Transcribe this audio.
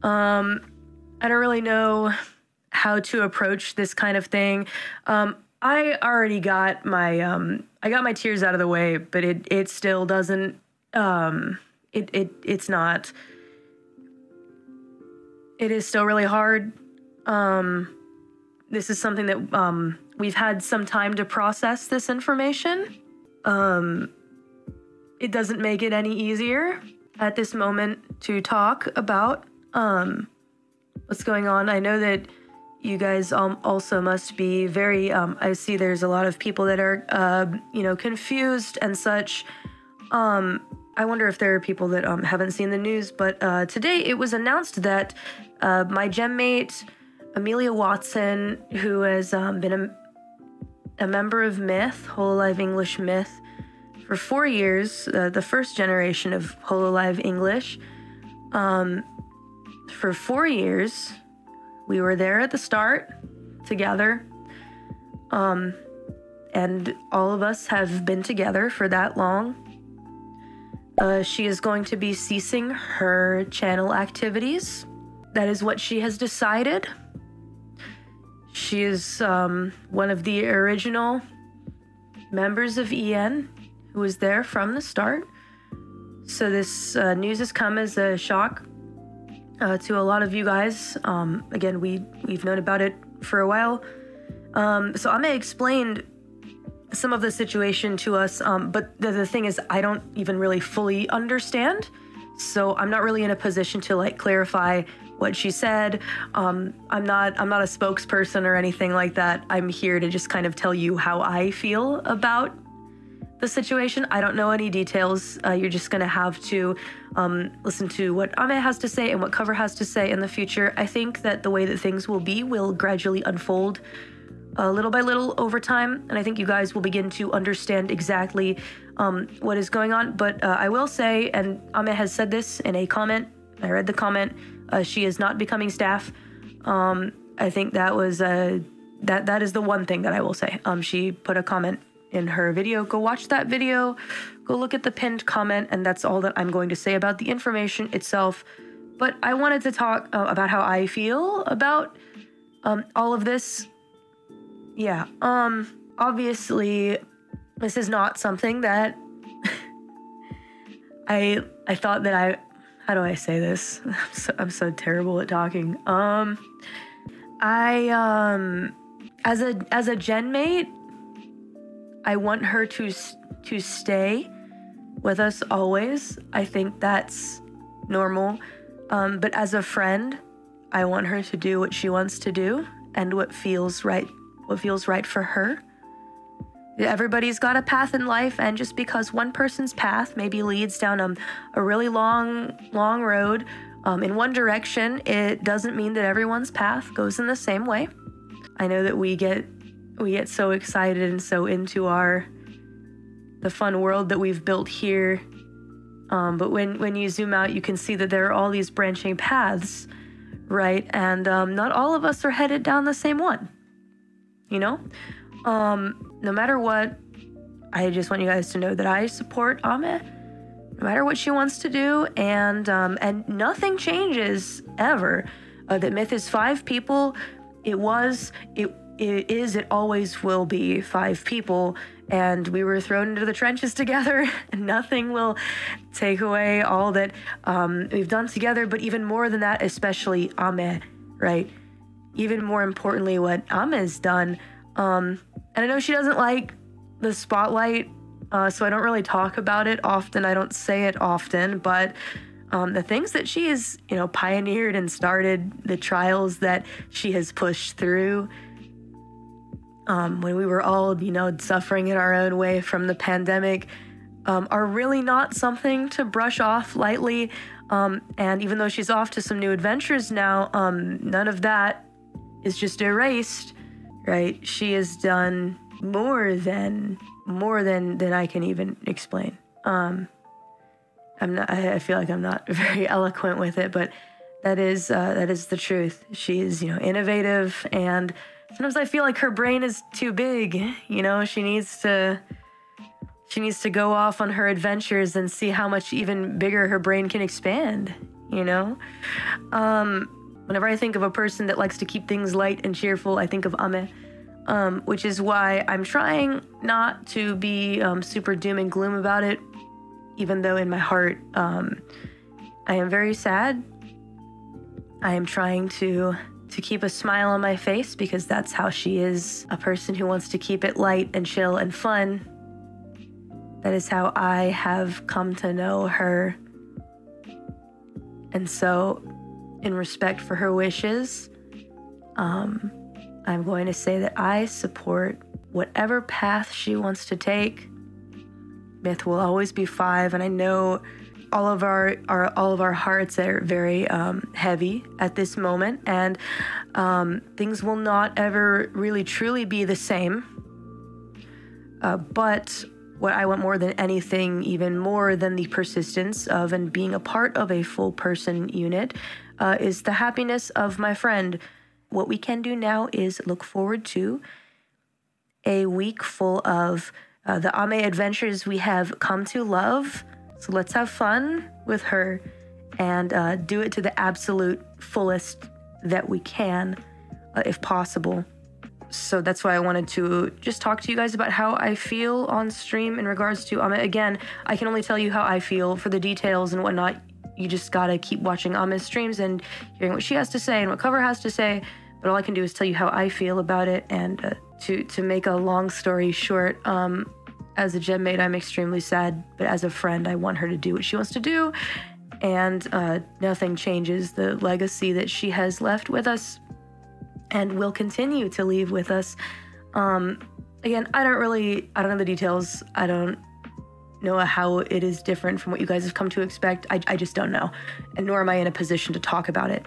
I don't really know how to approach this kind of thing. I already got my I got my tears out of the way, but it still doesn't it's not. It is still really hard. This is something that we've had some time to process this information. It doesn't make it any easier at this moment to talk about what's going on. I know that you guys also must be very, I see there's a lot of people that are, confused and such. I wonder if there are people that haven't seen the news, but today it was announced that my gemmate, Amelia Watson, who has been a member of Myth, Hololive English Myth, for 4 years, the first generation of Hololive English. For 4 years, we were there at the start together, and all of us have been together for that long. She is going to be ceasing her channel activities. That is what she has decided. She is one of the original members of EN who was there from the start. So this news has come as a shock to a lot of you guys. Again, we've known about it for a while. So Ame explained some of the situation to us, but the thing is, I don't even really fully understand. So I'm not really in a position to like clarify what she said. I'm not a spokesperson or anything like that. I'm here to just kind of tell you how I feel about the situation. I don't know any details. You're just gonna have to listen to what Ame has to say and what Cover has to say in the future. I think that the way that things will be will gradually unfold little by little over time, and I think you guys will begin to understand exactly what is going on. But I will say, and Ame has said this in a comment, I read the comment, she is not becoming staff. I think that was that is the one thing that I will say. She put a comment in her video. Go watch that video, go look at the pinned comment, and that's all that I'm going to say about the information itself. But I wanted to talk about how I feel about all of this. Yeah, obviously, this is not something that I thought that how do I say this? I'm so terrible at talking. As a genmate, I want her to stay with us always. I think that's normal. But as a friend, I want her to do what she wants to do and what feels right for her. Everybody's got a path in life, and just because one person's path maybe leads down a really long road in one direction, it doesn't mean that everyone's path goes in the same way. I know that we get so excited and so into the fun world that we've built here, but when you zoom out, you can see that there are all these branching paths, right? And not all of us are headed down the same one. You know, no matter what, I just want you guys to know that I support Ame, no matter what she wants to do, and nothing changes ever. That Myth is 5 people. It is, it always will be 5 people, and we were thrown into the trenches together, and nothing will take away all that we've done together. But even more than that, especially Ame, right? Even more importantly, what Ame's done. And I know she doesn't like the spotlight, so I don't really talk about it often. I don't say it often, but the things that she has, pioneered and started, the trials that she has pushed through, when we were all, suffering in our own way from the pandemic, are really not something to brush off lightly. And even though she's off to some new adventures now, none of that is just erased, right? She has done more than I can even explain. I feel like I'm not very eloquent with it, but that is the truth. She is, innovative, and sometimes I feel like her brain is too big. She needs to go off on her adventures and see how much even bigger her brain can expand. you know? Whenever I think of a person that likes to keep things light and cheerful, I think of Ame, which is why I'm trying not to be super doom and gloom about it, even though in my heart, I am very sad. I am trying to keep a smile on my face because that's how she is, a person who wants to keep it light and chill and fun. That is how I have come to know her. And so, in respect for her wishes, I'm going to say that I support whatever path she wants to take. Myth will always be 5, and I know all of our hearts are very heavy at this moment, and things will not ever really truly be the same. But what I want more than anything, even more than the persistence of and being a part of a full person unit, is the happiness of my friend. What we can do now is look forward to a week full of the Ame adventures we have come to love. So let's have fun with her and do it to the absolute fullest that we can, if possible. So that's why I wanted to just talk to you guys about how I feel on stream in regards to Ame. Again, I can only tell you how I feel. For the details and whatnot, you just gotta keep watching Ame's streams and hearing what she has to say and what Cover has to say. But all I can do is tell you how I feel about it. And to make a long story short, as a gem mate, I'm extremely sad. But as a friend, I want her to do what she wants to do. And nothing changes the legacy that she has left with us and will continue to leave with us. Again, I don't know the details. I don't know how it is different from what you guys have come to expect. I just don't know. And nor am I in a position to talk about it.